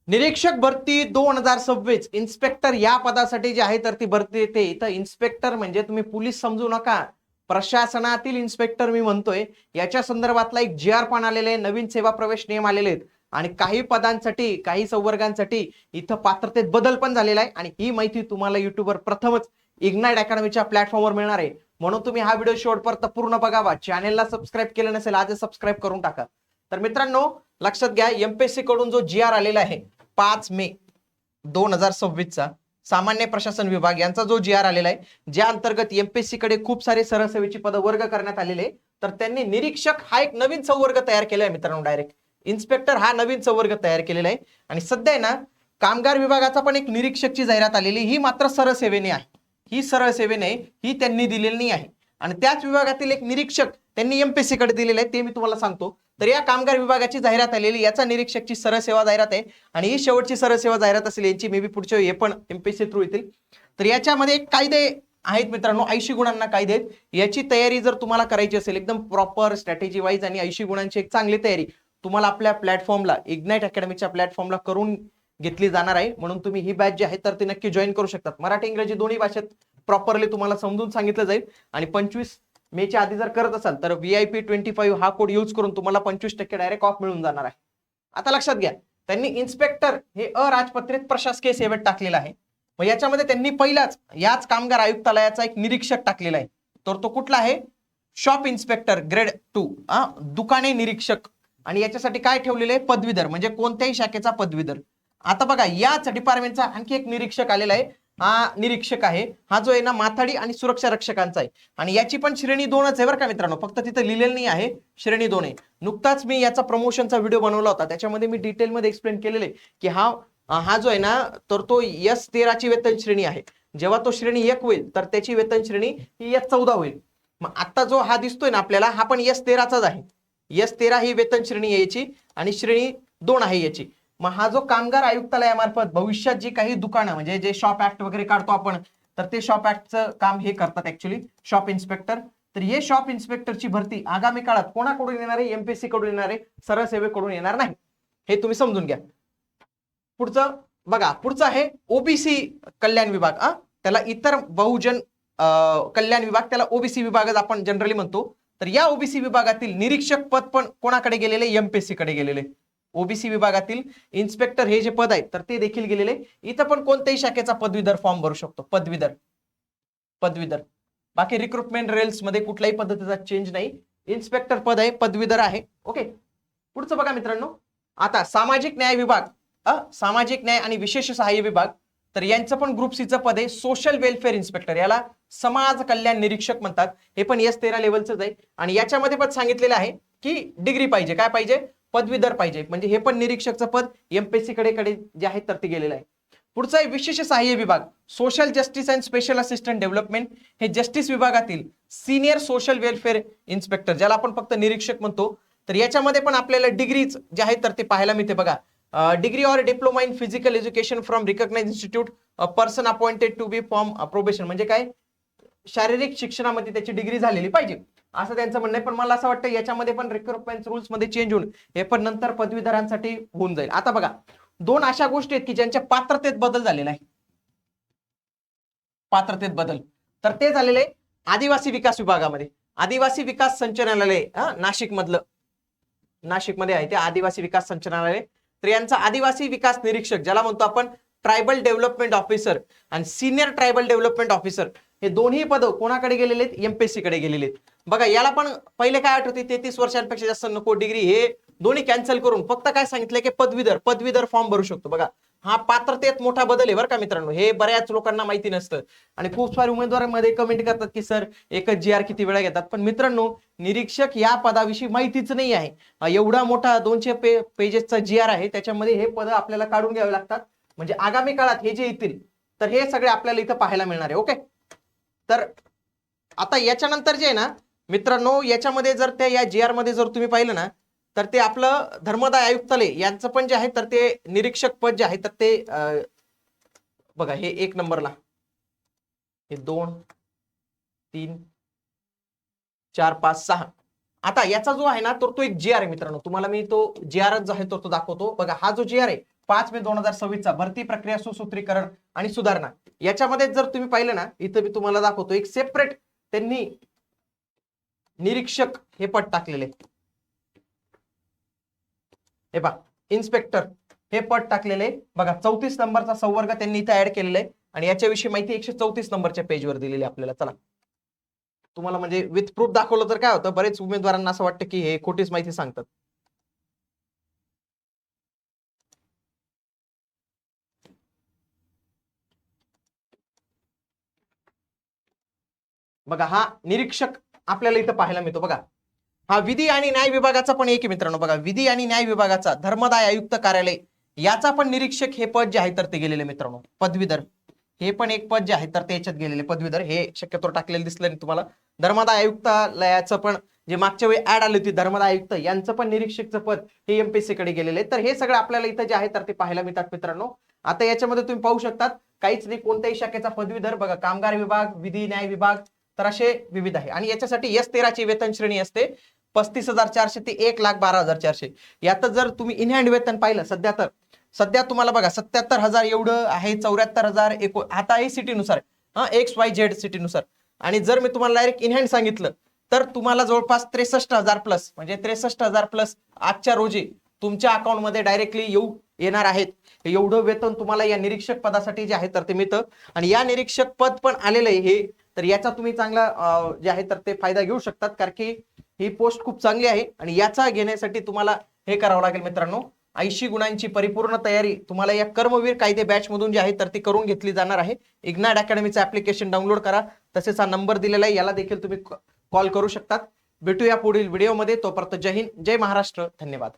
निरीक्षक भरती 2026 इन्स्पेक्टर या पदासाठी जे आहे तर ती भरती येते. इथं इन्स्पेक्टर म्हणजे तुम्ही पोलीस समजू नका, प्रशासनातील इन्स्पेक्टर मी म्हणतोय. याच्या संदर्भातला एक जी आर पण आलेले आहे, नवीन सेवा प्रवेश नियम आलेले आहेत आणि काही पदांसाठी काही संवर्गांसाठी इथं पात्रतेत बदल पण झालेला आहे. आणि ही माहिती तुम्हाला युट्यूबवर प्रथमच इग्नाइट अकॅडमीच्या प्लॅटफॉर्मवर मिळणार आहे. म्हणून तुम्ही हा व्हिडिओ शेवटपर्यंत पूर्ण बघावा. चॅनलला सबस्क्राईब केलं नसेल आजच सबस्क्राईब करून टाका. तर मित्रांनो लक्षात घ्या, एमपीएससी कडून जो जी आर आलेला आहे 5 मे 2026 चा सामान्य प्रशासन विभाग यांचा जो जी आर आलेला आहे, ज्या अंतर्गत एमपीएससी कडे खूप सारे सरळ सेवेची पद वर्ग करण्यात आलेले, तर त्यांनी निरीक्षक हा एक नवीन संवर्ग तयार केला आहे मित्रांनो. डायरेक्ट इन्स्पेक्टर हा नवीन संवर्ग तयार केलेला आहे. आणि सध्या आहे ना कामगार विभागाचा पण एक निरीक्षकची जाहिरात आलेली, ही मात्र सरळ सेवेने आहे. ही सरळ सेवेने ही त्यांनी दिलेली नाही आहे. आणि त्याच विभागातील एक निरीक्षक त्यांनी एमपीएससी कडे दिलेले आहे, ते मी तुम्हाला सांगतो. तर या कामगार विभागाची जाहिरात आलेली, याचा निरीक्षकची सरळ सेवा जाहिरात आहे आणि ही शेवटची सरळ सेवा जाहिरात असेल. यांची मे बी पुढच्या हे पण एमपीएससी थ्रू येतील. तर याच्यामध्ये एक कायदे आहेत मित्रांनो, 80 गुणांना कायदे आहेत. याची तयारी जर तुम्हाला करायची असेल एकदम प्रॉपर स्ट्रॅटेजी वाईज आणि 80 गुणांची एक चांगली तयारी तुम्हाला आपल्या प्लॅटफॉर्मला इग्नाइट अकॅडमीच्या प्लॅटफॉर्मला करून घेतली जाणार आहे. म्हणून तुम्ही ही बॅच जी आहे तर ती नक्की जॉईन करू शकतात. मराठी इंग्रजी दोन्ही भाषेत प्रॉपरली तुम्हाला समजून सांगितलं जाईल. आणि 25 मेच्या आधी जर करत असाल तर VIP 25 हा कोड यूज करून तुम्हाला 25% डायरेक्ट ऑफ मिळून जाणार आहे. आता लक्षात घ्या, त्यांनी इन्स्पेक्टर हे अराजपत्रित प्रशासकीय सेवेत टाकलेलं आहे. मग याच्यामध्ये त्यांनी पहिलाच याच कामगार आयुक्तालयाचा एक निरीक्षक टाकलेला आहे. तर तो कुठला आहे? शॉप इन्स्पेक्टर ग्रेड 2, दुकाने निरीक्षक. आणि याच्यासाठी काय ठेवलेलं आहे? पदवीधर, म्हणजे कोणत्याही शाखेचा पदवीधर. आता बघा याच डिपार्टमेंटचा आणखी एक निरीक्षक आलेला आहे. हा निरीक्षक आहे, हा जो आहे ना माथाडी आणि सुरक्षा रक्षकांचा आहे. आणि याची पण श्रेणी 2च आहे बरं का मित्रांनो, फक्त तिथं लिहिलेलं नाही आहे श्रेणी 2 आहे. नुकताच मी याचा प्रमोशनचा व्हिडिओ बनवला होता, त्याच्यामध्ये मी डिटेलमध्ये एक्सप्लेन केलेले की हा जो आहे ना तर तो S13 ची वेतन श्रेणी आहे. जेव्हा तो श्रेणी 1 होईल तर त्याची वेतन श्रेणी ही S14 होईल. मग आता जो हा दिसतोय ना आपल्याला, हा पण S13चाच आहे. S13 ही वेतन श्रेणी आहे याची आणि श्रेणी 2 आहे याची. मग हा जो कामगार आयुक्तालयामार्फत भविष्यात जी काही दुकानं म्हणजे जे शॉप ऍक्ट वगैरे काढतो आपण, तर ते शॉप ऍक्टचं काम हे करतात ऍक्च्युली शॉप इन्स्पेक्टर. तर हे शॉप इन्स्पेक्टरची भरती आगामी काळात कोणाकडून येणार आहे? एमपीएससी कडून येणार आहे, सरळ सेवेकडून येणार नाही. हे तुम्ही समजून घ्या. पुढचं बघा, पुढचं आहे ओबीसी कल्याण विभाग. त्याला इतर बहुजन कल्याण विभाग, त्याला ओबीसी विभागच आपण जनरली म्हणतो. तर या ओबीसी विभागातील निरीक्षक पद पण कोणाकडे गेलेले? एमपीएससी कडे गेलेले. ओबीसी विभागातील इन्स्पेक्टर हे जे पद आहे तर ते देखील गेलेले. इथं पण कोणत्याही शाखेचा पदवीधर फॉर्म भरू शकतो. पदवीधर. बाकी रिक्रुटमेंट रेल्स मध्ये कुठल्याही पद्धतीचा चेंज नाही. इन्स्पेक्टर पद आहे, पदवीधर आहे. ओके. पुढचं बघा मित्रांनो, आता सामाजिक न्याय विभाग, सामाजिक न्याय आणि विशेष सहाय्य विभाग, तर यांचं पण ग्रुप सीचं पद आहे सोशल वेलफेअर इन्स्पेक्टर, याला समाज कल्याण निरीक्षक म्हणतात. हे पण S13 लेवलचंच आहे. आणि याच्यामध्ये पण सांगितलेलं आहे की डिग्री पाहिजे, काय पाहिजे? पदवीधर पाहिजे. म्हणजे हे पण निरीक्षकचं पद एमपीएससी कडे जे आहे तर ते गेलेलं आहे. पुढचं आहे विशेष सहाय्य विभाग, social justice and special assistant development. हे जस्टिस विभागातील सिनियर सोशल वेलफेअर इन्स्पेक्टर, ज्याला आपण फक्त निरीक्षक म्हणतो. तर याच्यामध्ये पण आपल्याला डिग्रीज जे आहेत तर ते पाहायला मिळते बघा. Degree or diploma in physical education from recognised institute, person appointed to be form probation. म्हणजे काय? शारीरिक शिक्षणामध्ये त्याची डिग्री झालेली पाहिजे असं त्यांचं म्हणणं आहे. पण मला असं वाटतं याच्यामध्ये पण रिक्रुटमेंट रूल्स मध्ये चेंज होऊन हे पण नंतर पदवीधरांसाठी होऊन जाईल. आता बघा, 2 अशा गोष्टी आहेत की ज्यांच्या पात्रतेत बदल झालेला आहे. पात्रतेत बदल तर ते झालेले आदिवासी विकास विभागामध्ये. आदिवासी विकास संचालनालय नाशिकमध्ये आहे ते आदिवासी विकास संचालनालय. तर यांचा आदिवासी विकास निरीक्षक, ज्याला म्हणतो आपण ट्रायबल डेव्हलपमेंट ऑफिसर आणि सिनियर ट्रायबल डेव्हलपमेंट ऑफिसर, हे दोन्ही पद कोणाकडे गेलेले आहेत? एमपीएससी कडे गेलेले आहेत. बघा याला पण पहिले काय आठवते, 33 वर्षांपेक्षा जास्त नको डिग्री, हे दोन्ही कॅन्सल करून फक्त काय सांगितलंय की पदवीधर फॉर्म भरू शकतो. बघा हा पात्रतेत मोठा बदल आहे बरं का मित्रांनो, हे बऱ्याच लोकांना माहिती नसतं. आणि खूप सारे उमेदवारांमध्ये कमेंट करतात की सर एकच जी आर किती वेळा घेतात. पण मित्रांनो, निरीक्षक या पदाविषयी माहितीच नाही आहे. एवढा मोठा 200 पेजेसचा जी आर आहे, त्याच्यामध्ये हे पद आपल्याला काढून घ्यावे लागतात. म्हणजे आगामी काळात हे जे येतील तर हे सगळे आपल्याला इथं पाहायला मिळणार आहे. ओके. तर आता याच्यानंतर जे आहे ना मित्रांनो, याच्यामध्ये जर त्या या जी आर मध्ये जर तुम्ही पाहिलं ना तर ते आपलं धर्मदाय आयुक्तालय यांचं पण जे आहे तर ते निरीक्षक पद जे आहे तर ते बघा, हे 1 नंबरला, हे 2 3 4 5 6. आता याचा जो आहे ना तर तो एक जी आर आहे मित्रांनो. तुम्हाला मी तो जी आर जो आहे तो दाखवतो. बघा हा जो जी आर आहे 5 मे 2026चा भरती प्रक्रिया सुसूत्रीकरण आणि सुधारणा. याच्यामध्ये जर तुम्ही पाहिलं ना, इथं मी तुम्हाला दाखवतो एक सेपरेट त्यांनी निरीक्षक हे पद टाकलेले. हे पहा, इन्स्पेक्टर हे पद टाकलेले बघा. 34 नंबरचा संवर्ग त्यांनी इथे ऍड केलेला आहे आणि याच्याविषयी माहिती 134 नंबरच्या पेजवर दिलेली आपल्याला. चला तुम्हाला म्हणजे विथ प्रूफ दाखवलं तर काय होतं, बरेच उमेदवारांना असं वाटतं की हे खोटीच माहिती सांगतात. बघा, हा निरीक्षक आपल्याला इथं पाहायला मिळतो. बघा, हा विधी आणि न्याय विभागाचा पण एक मित्रांनो. बघा, विधी आणि न्याय विभागाचा धर्मदाय आयुक्त कार्यालय याचा पण निरीक्षक हे पद जे आहे तर ते गेलेले मित्रांनो. पदवीधर हे पण एक पद जे आहे तर ते याच्यात गेलेले पदवीधर. हे शक्यतो टाकलेलं दिसलं नाही तुम्हाला. धर्मदाय आयुक्तालयाचं पण जे मागच्या वेळी ऍड आली होती धर्मदाय आयुक्त यांचं पण निरीक्षकचं पद हे एमपीएससी कडे गेलेले. तर हे सगळं आपल्याला इथं जे आहे तर ते पाहायला मिळतात मित्रांनो. आता याच्यामध्ये तुम्ही पाहू शकतात काहीच नाही, कोणत्याही शाखेचा पदवीधर. बघा, कामगार विभाग, विधी न्याय विभाग, तर असे विविध आहे. आणि याच्यासाठी S13 ची वेतन श्रेणी असते 35,400 ते 1,12,400. यात जर तुम्ही इन हँड वेतन पाहिलं सध्या तुम्हाला बघा 77,000 एवढं आहे. 74,000 आता आहे सिटी नुसार, XYZ सिटी नुसार. आणि जर मी तुम्हाला डायरेक्ट इन हँड सांगितलं तर तुम्हाला जवळपास 63,000 प्लस, म्हणजे 63,000 प्लस आजच्या रोजी तुमच्या अकाउंटमध्ये डायरेक्टली येणार आहेत. एवढं वेतन तुम्हाला या निरीक्षक पदासाठी जे आहे तर ते मिळतं. आणि या निरीक्षक पद पण आलेलं आहे हे, तर याचा तुम्ही चांगला जे आहे तर ते फायदा घेऊ शकतात, कारण की ही पोस्ट खूप चांगली आहे. आणि याचा घेण्यासाठी तुम्हाला हे करावं लागेल मित्रांनो, 80 गुणांची परिपूर्ण तयारी तुम्हाला या कर्मवीर कायदे बॅच मधून जे आहे तर ती करून घेतली जाणार आहे. इग्नाइट अकॅडमीचं ऍप्लिकेशन डाउनलोड करा. तसेच हा नंबर दिलेला आहे, याला देखील तुम्ही कॉल करू शकतात. भेटूया पुढील व्हिडिओमध्ये. तोपर्यंत जय हिंद, जय महाराष्ट्र, धन्यवाद.